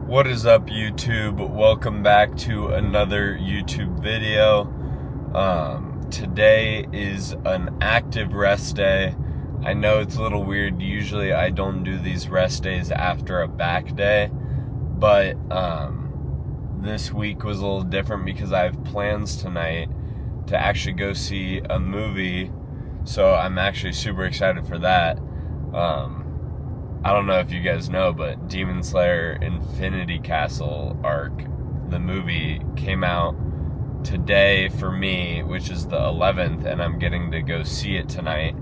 What is up, YouTube? Welcome back to another YouTube video. Today is an active rest day. I know it's a little weird. Usually I don't do these rest days after a back day, but this week was a little different because I have plans tonight to actually go see a movie, so I'm actually super excited for that. I don't know if you guys know, but Demon Slayer Infinity Castle arc, the movie, came out today for me, which is the 11th, and I'm getting to go see it tonight.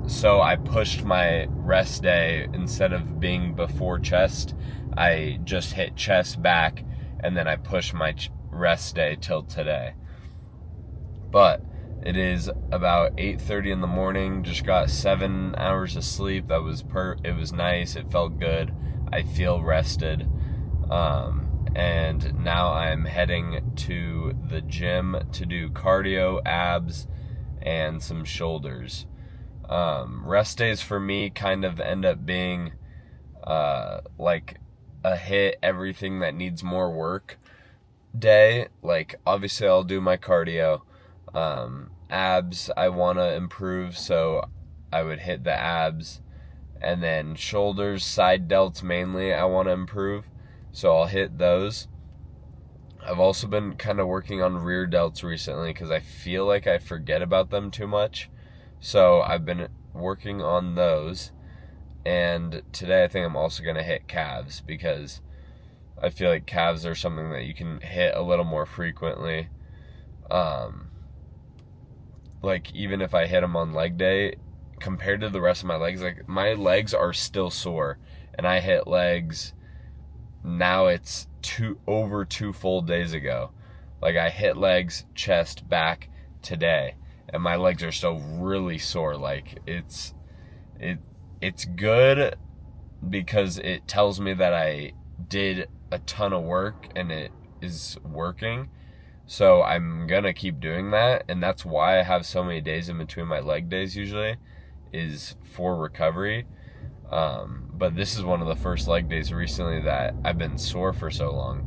So I pushed my rest day. Instead of being before chest, I just hit chest back, and then I pushed my rest day till today. But it is about 8:30 in the morning. Just got 7 hours of sleep. It was nice. It felt good. I feel rested. And now I'm heading to the gym to do cardio, abs, and some shoulders. Rest days for me kind of end up being like a hit everything that needs more work day. Like, obviously I'll do my cardio. Abs I want to improve, so I would hit the abs, and then shoulders, side delts mainly I want to improve, so I'll hit those. I've also been kind of working on rear delts recently because I feel like I forget about them too much, so I've been working on those. And today I think I'm also going to hit calves because I feel like calves are something that you can hit a little more frequently. Like, even if I hit them on leg day, compared to the rest of my legs, like, my legs are still sore, and I hit legs, now it's over 2 full days ago. Like, I hit legs, chest, back today, and my legs are still really sore. Like, it's good because it tells me that I did a ton of work and it is working. So I'm gonna keep doing that, and that's why I have so many days in between my leg days usually, is for recovery. But this is one of the first leg days recently that I've been sore for so long,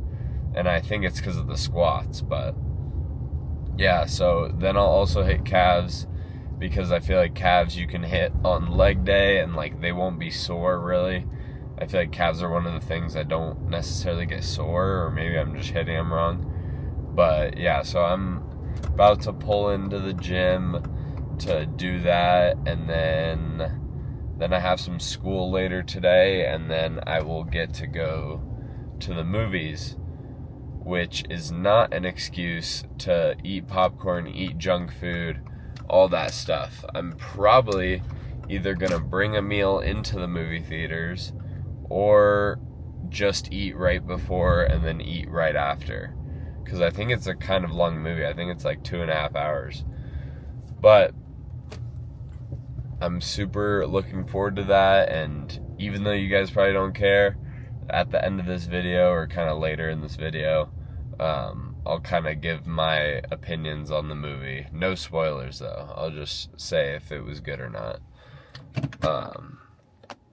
and I think it's because of the squats. But yeah, so then I'll also hit calves because I feel like calves you can hit on leg day and like they won't be sore really. I feel like calves are one of the things that don't necessarily get sore, or maybe I'm just hitting them wrong. But yeah, so I'm about to pull into the gym to do that, and then I have some school later today, and then I will get to go to the movies, which is not an excuse to eat popcorn, eat junk food, all that stuff. I'm probably either gonna bring a meal into the movie theaters or just eat right before and then eat right after. Because I think it's a kind of long movie. I think it's like 2.5 hours. But I'm super looking forward to that, and even though you guys probably don't care, at the end of this video, or kind of later in this video, I'll kind of give my opinions on the movie. No spoilers though. I'll just say if it was good or not.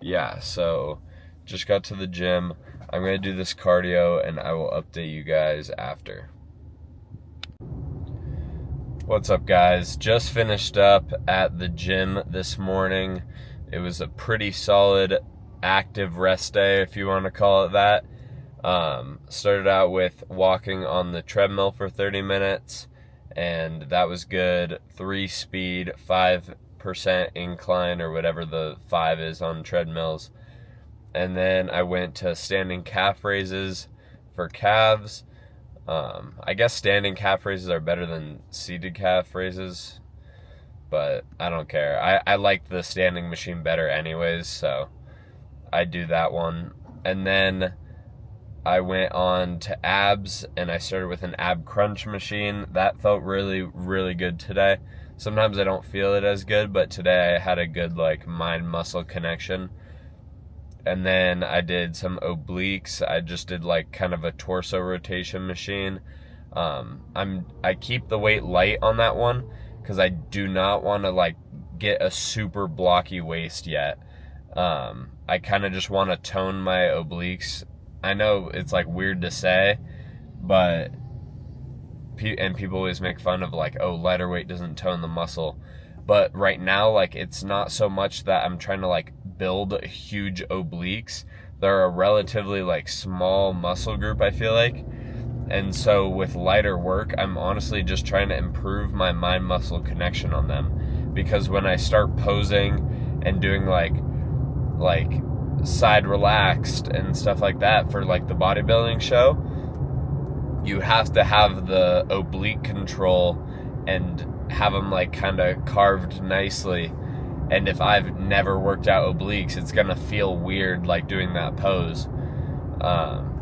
Yeah, so just got to the gym. I'm going to do this cardio, and I will update you guys after. What's up, guys? Just finished up at the gym this morning. It was a pretty solid active rest day, if you want to call it that. Started out with walking on the treadmill for 30 minutes, and that was good. 3 speed, 5% incline, or whatever the 5 is on treadmills. And then I went to standing calf raises for calves. I guess standing calf raises are better than seated calf raises, but I don't care. I like the standing machine better anyways, so I do that one. And then I went on to abs, and I started with an ab crunch machine. That felt really, really good today. Sometimes I don't feel it as good, but today I had a good like mind-muscle connection. And then I did some obliques. I just did like kind of a torso rotation machine. I keep the weight light on that one because I do not want to like get a super blocky waist yet. I kind of just want to tone my obliques I know it's like weird to say, but people always make fun of like, oh, lighter weight doesn't tone the muscle. But right now, like, it's not so much that I'm trying to like build huge obliques. They're a relatively like small muscle group, I feel like. And so with lighter work, I'm honestly just trying to improve my mind-muscle connection on them. Because when I start posing and doing like side relaxed and stuff like that for like the bodybuilding show, you have to have the oblique control and have them like kind of carved nicely. And if I've never worked out obliques, it's gonna feel weird like doing that pose.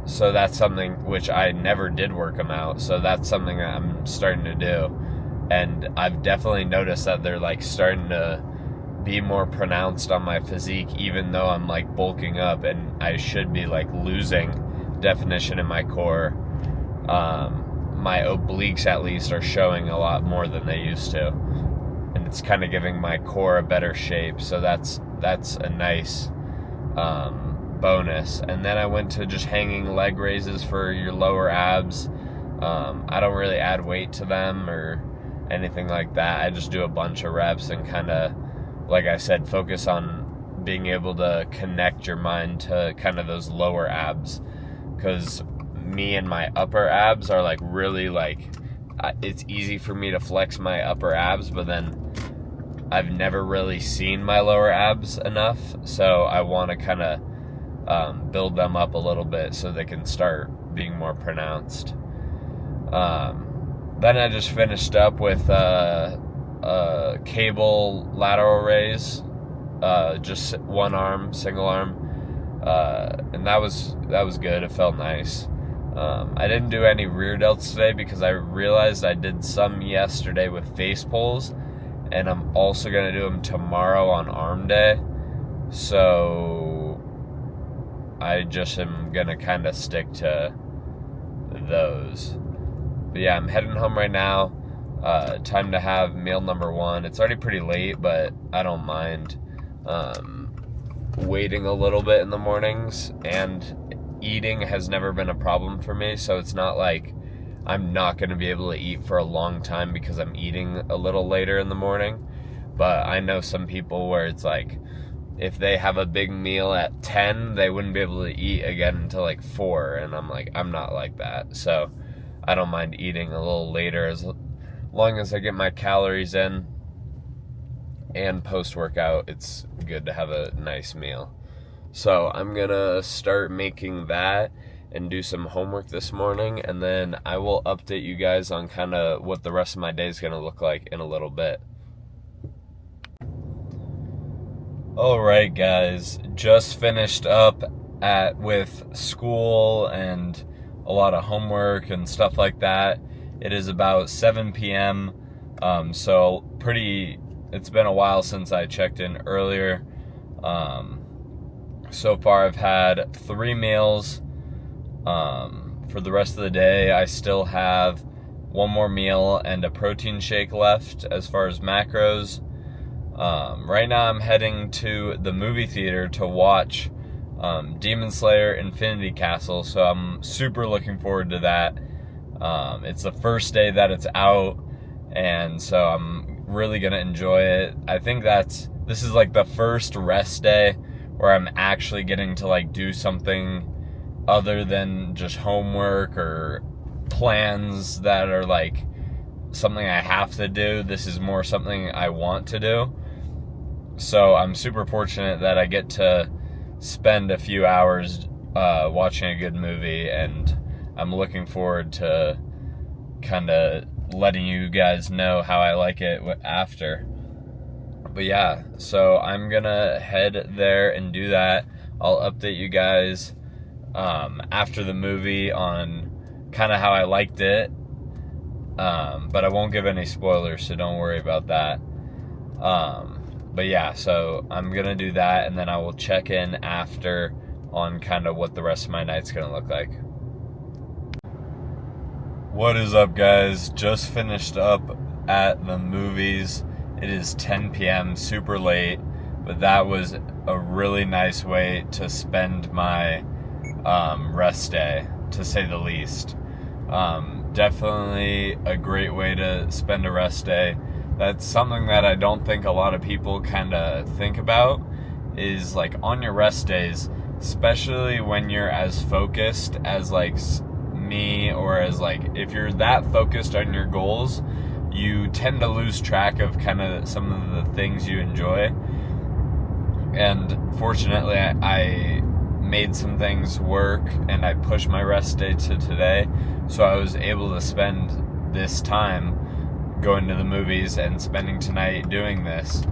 So that's something which I never did work them out. So that's something that I'm starting to do. And I've definitely noticed that they're like starting to be more pronounced on my physique, even though I'm like bulking up and I should be like losing definition in my core. My obliques at least are showing a lot more than they used to. And it's kind of giving my core a better shape. So that's a nice bonus. And then I went to just hanging leg raises for your lower abs. I don't really add weight to them or anything like that. I just do a bunch of reps and kind of, like I said, focus on being able to connect your mind to kind of those lower abs. Because me and my upper abs are like really like, it's easy for me to flex my upper abs, but then I've never really seen my lower abs enough. So I want to kind of build them up a little bit so they can start being more pronounced. Then I just finished up with a cable lateral raise, just one arm, single arm, and that was good. It felt nice. I didn't do any rear delts today because I realized I did some yesterday with face pulls, and I'm also going to do them tomorrow on arm day. So I just am going to kind of stick to those. But yeah, I'm heading home right now. Time to have meal number one. It's already pretty late, but I don't mind waiting a little bit in the mornings, and eating has never been a problem for me, so it's not like I'm not going to be able to eat for a long time because I'm eating a little later in the morning. But I know some people where it's like, if they have a big meal at 10, they wouldn't be able to eat again until like 4, and I'm like, I'm not like that. So I don't mind eating a little later as long as I get my calories in, and post-workout, it's good to have a nice meal. So I'm gonna start making that and do some homework this morning, and then I will update you guys on kind of what the rest of my day is gonna look like in a little bit. Alright guys, just finished up with school and a lot of homework and stuff like that. It is about 7 p.m. So it's been a while since I checked in earlier. So far I've had 3 meals. For the rest of the day, I still have 1 more meal and a protein shake left as far as macros. Right now I'm heading to the movie theater to watch Demon Slayer Infinity Castle, so I'm super looking forward to that. It's the first day that it's out, and so I'm really gonna enjoy it. I think this is like the first rest day where I'm actually getting to like do something other than just homework or plans that are like something I have to do. This is more something I want to do. So I'm super fortunate that I get to spend a few hours watching a good movie, and I'm looking forward to kind of letting you guys know how I like it after. But yeah, so I'm gonna head there and do that. I'll update you guys after the movie on kind of how I liked it, but I won't give any spoilers, so don't worry about that. But yeah, so I'm gonna do that, and then I will check in after on kind of what the rest of my night's gonna look like. What is up, guys? Just finished up at the movies. It is 10 p.m., super late, but that was a really nice way to spend my rest day, to say the least. Definitely a great way to spend a rest day. That's something that I don't think a lot of people kind of think about, is like on your rest days, especially when you're as focused as like me, or as like if you're that focused on your goals, you tend to lose track of kind of some of the things you enjoy. And fortunately, I made some things work, and I pushed my rest day to today, so I was able to spend this time going to the movies and spending tonight doing this.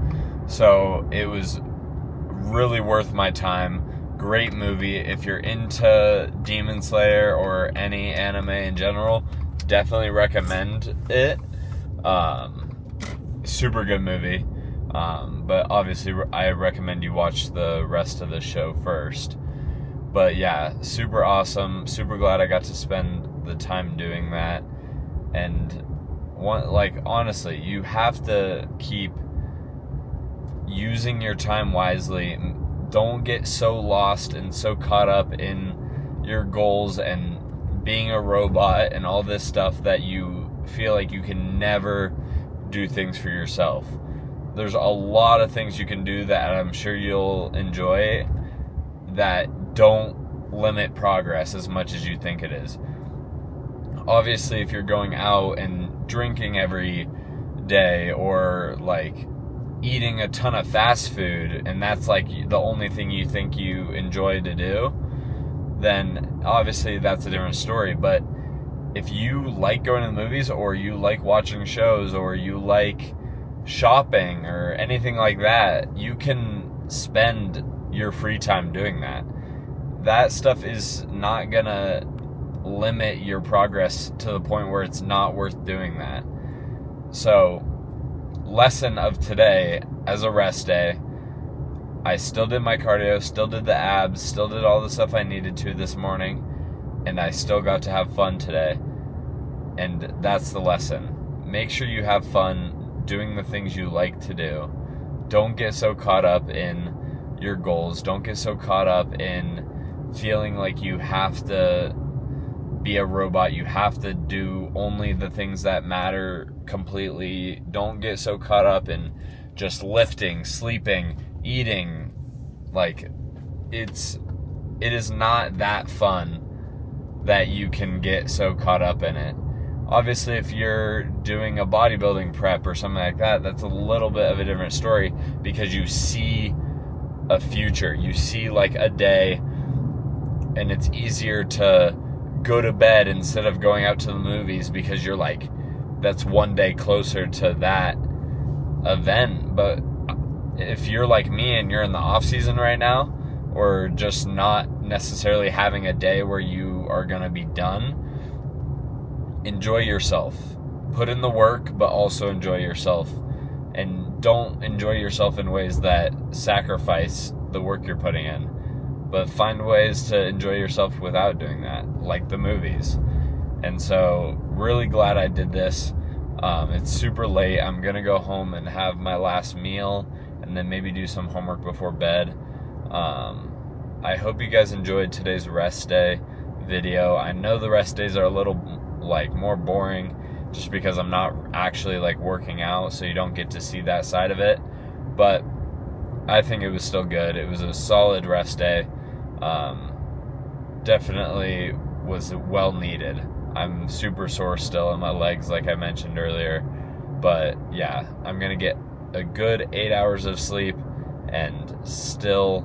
So it was really worth my time. Great movie. If you're into Demon Slayer or any anime in general, definitely recommend it. Super good movie. But obviously I recommend you watch the rest of the show first. But yeah, super awesome. Super glad I got to spend the time doing that. And honestly, you have to keep using your time wisely. Don't get so lost and so caught up in your goals and being a robot and all this stuff that you feel like you can never do things for yourself. There's a lot of things you can do that I'm sure you'll enjoy that don't limit progress as much as you think it is. Obviously, if you're going out and drinking every day, or like eating a ton of fast food, and that's like the only thing you think you enjoy to do, then obviously that's a different story. But if you like going to the movies, or you like watching shows, or you like shopping or anything like that, you can spend your free time doing that. That stuff is not gonna limit your progress to the point where it's not worth doing that. So, lesson of today, as a rest day, I still did my cardio, still did the abs, still did all the stuff I needed to this morning, and I still got to have fun today. And that's the lesson. Make sure you have fun doing the things you like to do. Don't get so caught up in your goals. Don't get so caught up in feeling like you have to be a robot. You have to do only the things that matter completely. Don't get so caught up in just lifting, sleeping, eating. Like, it is not that fun that you can get so caught up in it. Obviously, if you're doing a bodybuilding prep or something like that, that's a little bit of a different story, because you see a future. You see like a day, and it's easier to go to bed instead of going out to the movies, because you're like, that's one day closer to that event. But if you're like me and you're in the off season right now, or just not necessarily having a day where you are going to be done, enjoy yourself. Put in the work, but also enjoy yourself. And don't enjoy yourself in ways that sacrifice the work you're putting in. But find ways to enjoy yourself without doing that, like the movies. And so, really glad I did this. It's super late. I'm going to go home and have my last meal, and then maybe do some homework before bed. I hope you guys enjoyed today's rest day video. I know the rest days are a little like more boring, just because I'm not actually like working out, so you don't get to see that side of it. But I think it was still good. It was a solid rest day. Definitely was well needed. I'm super sore still in my legs, like I mentioned earlier. But yeah, I'm gonna get a good 8 hours of sleep and still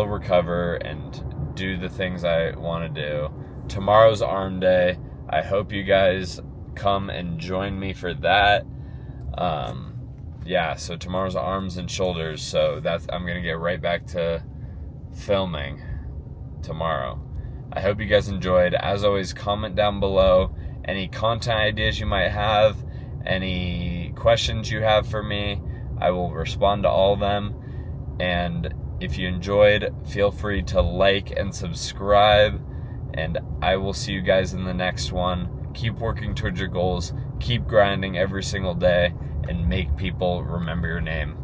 recover and do the things I want to do. Tomorrow's arm day. I hope you guys come and join me for that. So tomorrow's arms and shoulders. So I'm going to get right back to filming tomorrow. I hope you guys enjoyed. As always, comment down below any content ideas you might have, any questions you have for me. I will respond to all of them. And if you enjoyed, feel free to like and subscribe. And I will see you guys in the next one. Keep working towards your goals. Keep grinding every single day. And make people remember your name.